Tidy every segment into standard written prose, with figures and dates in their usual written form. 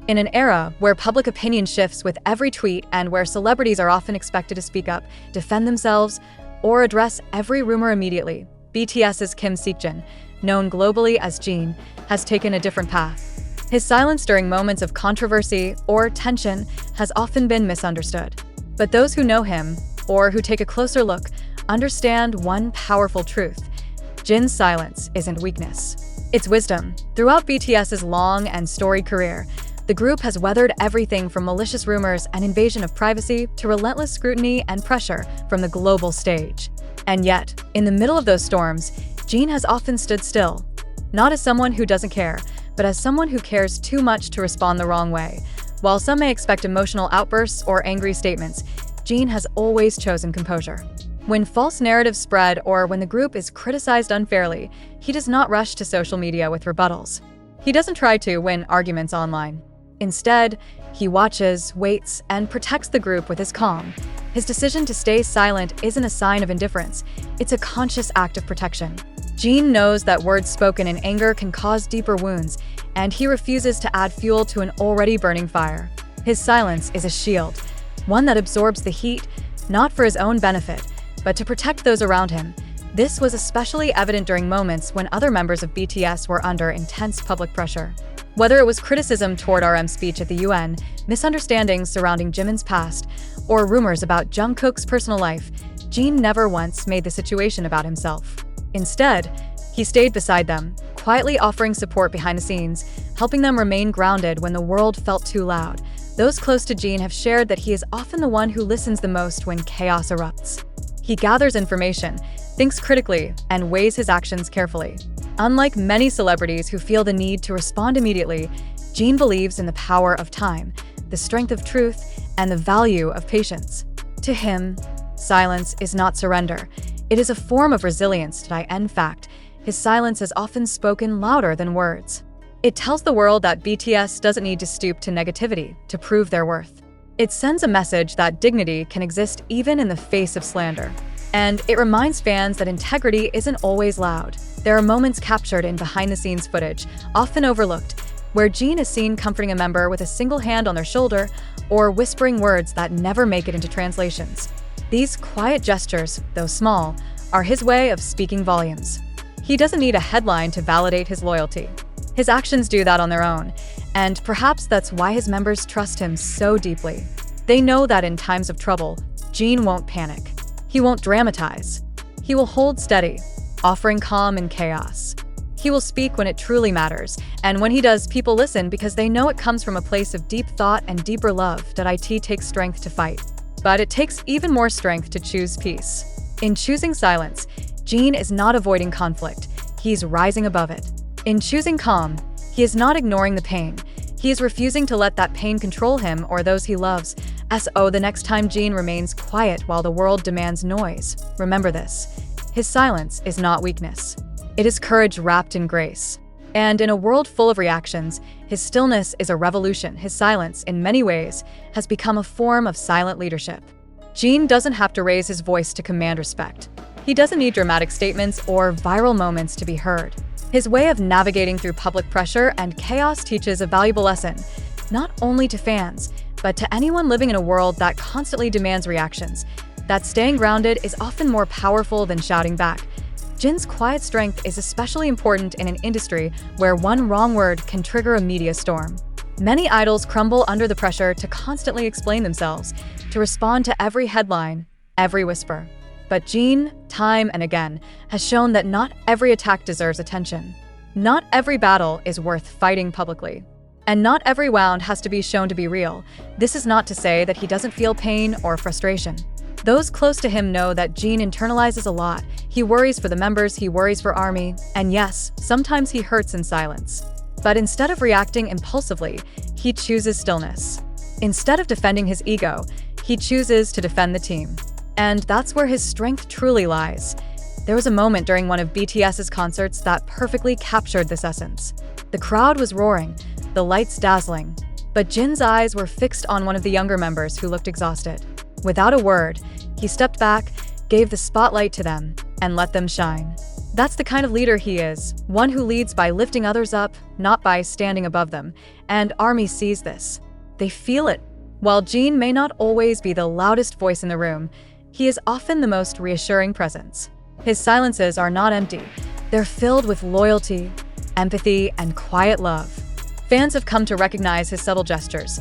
In an era where public opinion shifts with every tweet and where celebrities are often expected to speak up, defend themselves, or address every rumor immediately, BTS's Kim Seokjin, known globally as Jin, has taken a different path. His silence during moments of controversy or tension has often been misunderstood. But those who know him, or who take a closer look, understand one powerful truth. Jin's silence isn't weakness. It's wisdom. Throughout BTS's long and storied career, the group has weathered everything from malicious rumors and invasion of privacy to relentless scrutiny and pressure from the global stage. And yet, in the middle of those storms, Jin has often stood still. Not as someone who doesn't care, but as someone who cares too much to respond the wrong way. While some may expect emotional outbursts or angry statements, Jin has always chosen composure. When false narratives spread or when the group is criticized unfairly, he does not rush to social media with rebuttals. He doesn't try to win arguments online. Instead, he watches, waits, and protects the group with his calm. His decision to stay silent isn't a sign of indifference, it's a conscious act of protection. Jin knows that words spoken in anger can cause deeper wounds, and he refuses to add fuel to an already burning fire. His silence is a shield, one that absorbs the heat, not for his own benefit, but to protect those around him. This was especially evident during moments when other members of BTS were under intense public pressure. Whether it was criticism toward RM's speech at the UN, misunderstandings surrounding Jimin's past, or rumors about Jungkook's personal life, Jin never once made the situation about himself. Instead, he stayed beside them, quietly offering support behind the scenes, helping them remain grounded when the world felt too loud. Those close to Jin have shared that he is often the one who listens the most when chaos erupts. He gathers information, thinks critically, and weighs his actions carefully. Unlike many celebrities who feel the need to respond immediately, Jin believes in the power of time, the strength of truth, and the value of patience. To him, silence is not surrender. It is a form of resilience. In fact, his silence is often spoken louder than words. It tells the world that BTS doesn't need to stoop to negativity to prove their worth. It sends a message that dignity can exist even in the face of slander. And it reminds fans that integrity isn't always loud. There are moments captured in behind-the-scenes footage, often overlooked, where Jin is seen comforting a member with a single hand on their shoulder or whispering words that never make it into translations. These quiet gestures, though small, are his way of speaking volumes. He doesn't need a headline to validate his loyalty. His actions do that on their own, and perhaps that's why his members trust him so deeply. They know that in times of trouble, Jin won't panic. He won't dramatize. He will hold steady, offering calm in chaos. He will speak when it truly matters, and when he does, people listen because they know it comes from a place of deep thought and deeper love. It takes strength to fight. But it takes even more strength to choose peace. In choosing silence, Jin is not avoiding conflict. He's rising above it. In choosing calm, he is not ignoring the pain. He is refusing to let that pain control him or those he loves. The next time Jin remains quiet while the world demands noise, remember this. His silence is not weakness. It is courage wrapped in grace. And in a world full of reactions, his stillness is a revolution. His silence, in many ways, has become a form of silent leadership. Jin doesn't have to raise his voice to command respect. He doesn't need dramatic statements or viral moments to be heard. His way of navigating through public pressure and chaos teaches a valuable lesson, not only to fans, but to anyone living in a world that constantly demands reactions, that staying grounded is often more powerful than shouting back. Jin's quiet strength is especially important in an industry where one wrong word can trigger a media storm. Many idols crumble under the pressure to constantly explain themselves, to respond to every headline, every whisper. But Jin, time and again, has shown that not every attack deserves attention. Not every battle is worth fighting publicly. And not every wound has to be shown to be real. This is not to say that he doesn't feel pain or frustration. Those close to him know that Jin internalizes a lot. He worries for the members, he worries for ARMY, and yes, sometimes he hurts in silence. But instead of reacting impulsively, he chooses stillness. Instead of defending his ego, he chooses to defend the team. And that's where his strength truly lies. There was a moment during one of BTS's concerts that perfectly captured this essence. The crowd was roaring, the lights dazzling, but Jin's eyes were fixed on one of the younger members who looked exhausted. Without a word, he stepped back, gave the spotlight to them, and let them shine. That's the kind of leader he is, one who leads by lifting others up, not by standing above them. And ARMY sees this. They feel it. While Jin may not always be the loudest voice in the room, he is often the most reassuring presence. His silences are not empty. They're filled with loyalty, empathy, and quiet love. Fans have come to recognize his subtle gestures.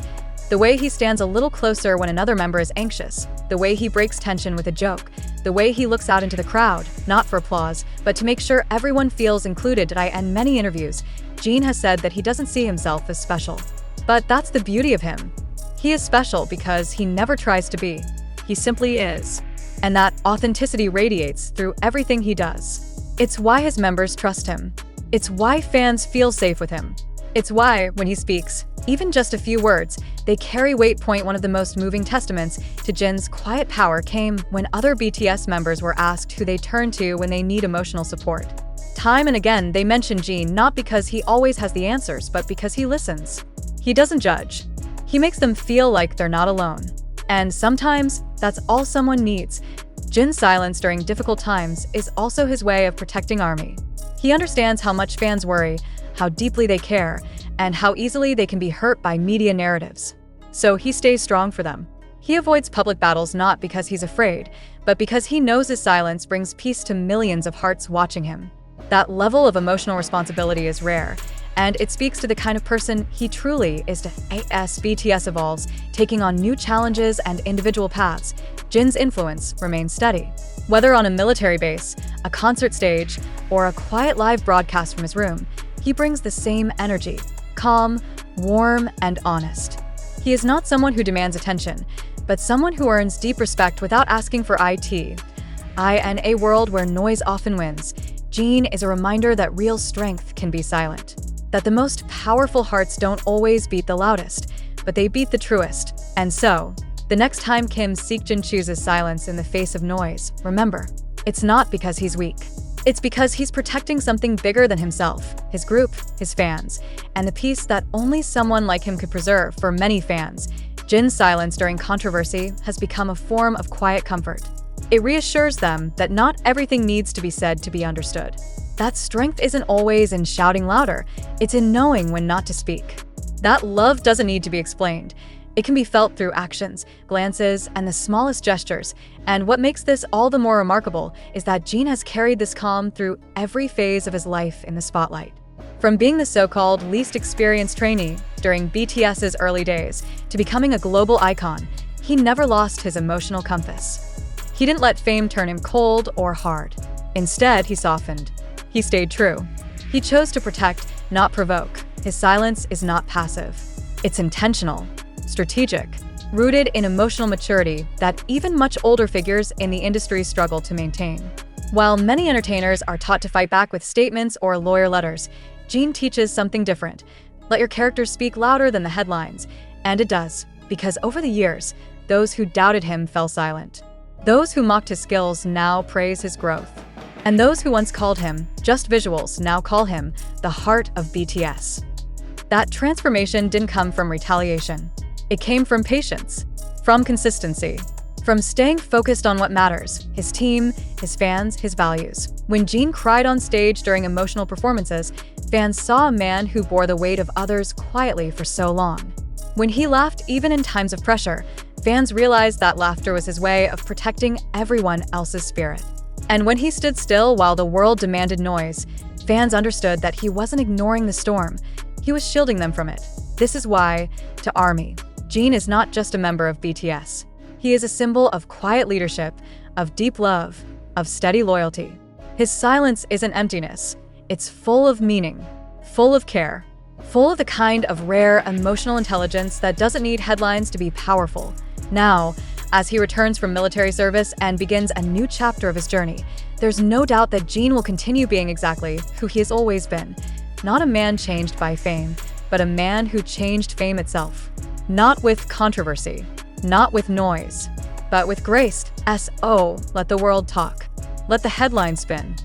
The way he stands a little closer when another member is anxious, the way he breaks tension with a joke, the way he looks out into the crowd, not for applause, but to make sure everyone feels included. In many interviews, Jin has said that he doesn't see himself as special. But that's the beauty of him. He is special because he never tries to be. He simply is. And that authenticity radiates through everything he does. It's why his members trust him. It's why fans feel safe with him. It's why, when he speaks, even just a few words, they carry weight. One of the most moving testaments to Jin's quiet power came when other BTS members were asked who they turn to when they need emotional support. Time and again, they mention Jin not because he always has the answers, but because he listens. He doesn't judge. He makes them feel like they're not alone. And sometimes, that's all someone needs. Jin's silence during difficult times is also his way of protecting ARMY. He understands how much fans worry, how deeply they care, and how easily they can be hurt by media narratives. So he stays strong for them. He avoids public battles not because he's afraid, but because he knows his silence brings peace to millions of hearts watching him. That level of emotional responsibility is rare, and it speaks to the kind of person he truly is. As BTS evolves, taking on new challenges and individual paths, Jin's influence remains steady. Whether on a military base, a concert stage, or a quiet live broadcast from his room, he brings the same energy, calm, warm, and honest. He is not someone who demands attention, but someone who earns deep respect without asking for it. In a world where noise often wins, Jin is a reminder that real strength can be silent. That the most powerful hearts don't always beat the loudest, but they beat the truest. And so, the next time Seokjin chooses silence in the face of noise, remember, it's not because he's weak. It's because he's protecting something bigger than himself, his group, his fans, and the peace that only someone like him could preserve. For many fans, Jin's silence during controversy has become a form of quiet comfort. It reassures them that not everything needs to be said to be understood. That strength isn't always in shouting louder, it's in knowing when not to speak. That love doesn't need to be explained. It can be felt through actions, glances, and the smallest gestures. And what makes this all the more remarkable is that Jin has carried this calm through every phase of his life in the spotlight. From being the so-called least experienced trainee during BTS's early days to becoming a global icon, he never lost his emotional compass. He didn't let fame turn him cold or hard. Instead, he softened. He stayed true. He chose to protect, not provoke. His silence is not passive. It's intentional, strategic, rooted in emotional maturity that even much older figures in the industry struggle to maintain. While many entertainers are taught to fight back with statements or lawyer letters, Jin teaches something different. Let your character speak louder than the headlines. And it does, because over the years, those who doubted him fell silent. Those who mocked his skills now praise his growth. And those who once called him just visuals now call him the heart of BTS. That transformation didn't come from retaliation. It came from patience, from consistency, from staying focused on what matters: his team, his fans, his values. When Jin cried on stage during emotional performances, fans saw a man who bore the weight of others quietly for so long. When he laughed even in times of pressure, fans realized that laughter was his way of protecting everyone else's spirit. And when he stood still while the world demanded noise, fans understood that he wasn't ignoring the storm, he was shielding them from it. This is why, to ARMY, Jin is not just a member of BTS. He is a symbol of quiet leadership, of deep love, of steady loyalty. His silence isn't emptiness. It's full of meaning, full of care, full of the kind of rare emotional intelligence that doesn't need headlines to be powerful. Now, as he returns from military service and begins a new chapter of his journey, there's no doubt that Jin will continue being exactly who he has always been. Not a man changed by fame, but a man who changed fame itself. Not with controversy, not with noise, but with grace. Let the world talk. Let the headlines spin.